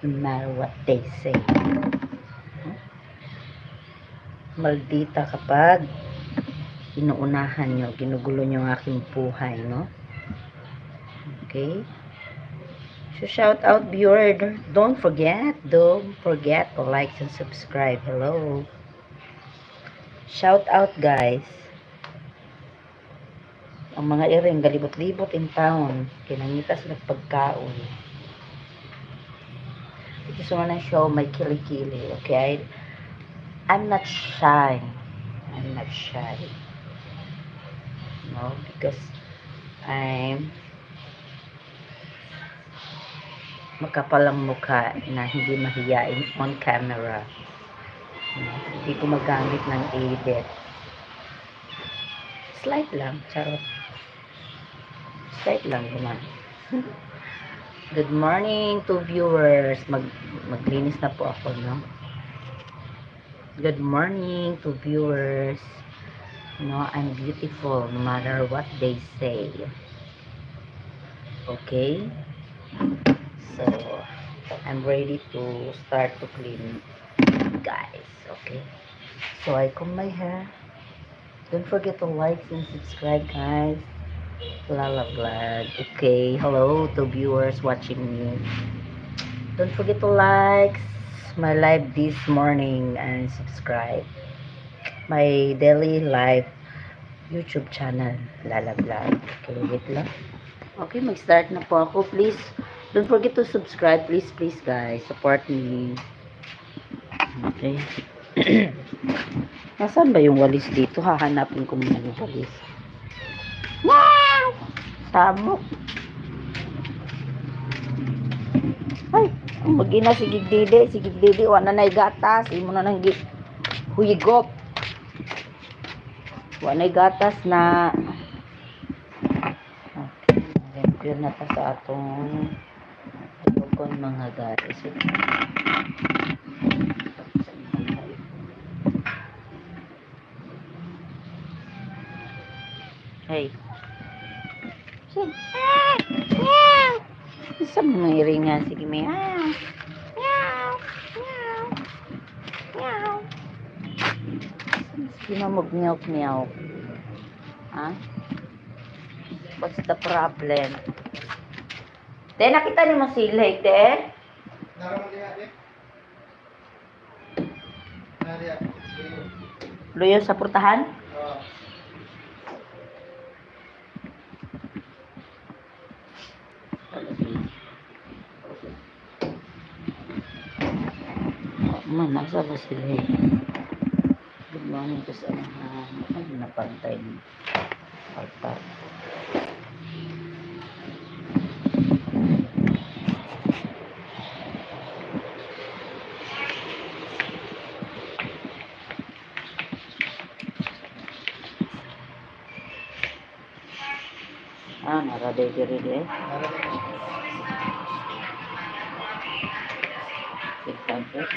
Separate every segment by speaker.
Speaker 1: no matter what they say. Maldita kapag inuunahan nyo, ginugulo nyo ang aking buhay, no? Okay? So, shout out viewer, don't forget to like and subscribe. Hello. Shout out guys. Ang mga iring galibot-libot in town, kinangitas nagpagkaon. Ito sa mga show may kilikili, okay? I'm not shy. No, because I'm makapalang mukha na hindi mahiyain on camera. No, hindi ko magamit ng edit. Slight lang, charot. Slight lang naman. Good morning to viewers. Maglinis na po ako, no? Good morning to viewers. No, I'm beautiful no matter what they say. Okay? So, I'm ready to start to clean, guys. Okay? So, I comb my hair. Don't forget to like and subscribe, guys. Lala Vlog. Okay, hello to viewers watching me. Don't forget to like my live this morning and subscribe my daily live YouTube channel, Lala Vlog. Okay, wait lang. Okay, mag-start na po ako. Please, don't forget to subscribe. Please, guys. Support me. Okay. Nasaan ba yung walis dito? Hahanapin ko muna yung walis. Wow! Samok. Ay, magina sigig didi. Wala na gatas. Imo na nang huyigop. Wala na gatas na. Okay. Pure na ta sa atong tukon mga guys. Hey. Isa mga iringan. Sige, may Sige na mag-milk. Ha? What's the problem? Te, nakita niyo mo sila, te? Luyo sa purtahan? Man, nasa ba sila eh? Good morning to sa mga napantay ng altar. Naraday diri eh. Example.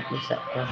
Speaker 1: Bisa ko.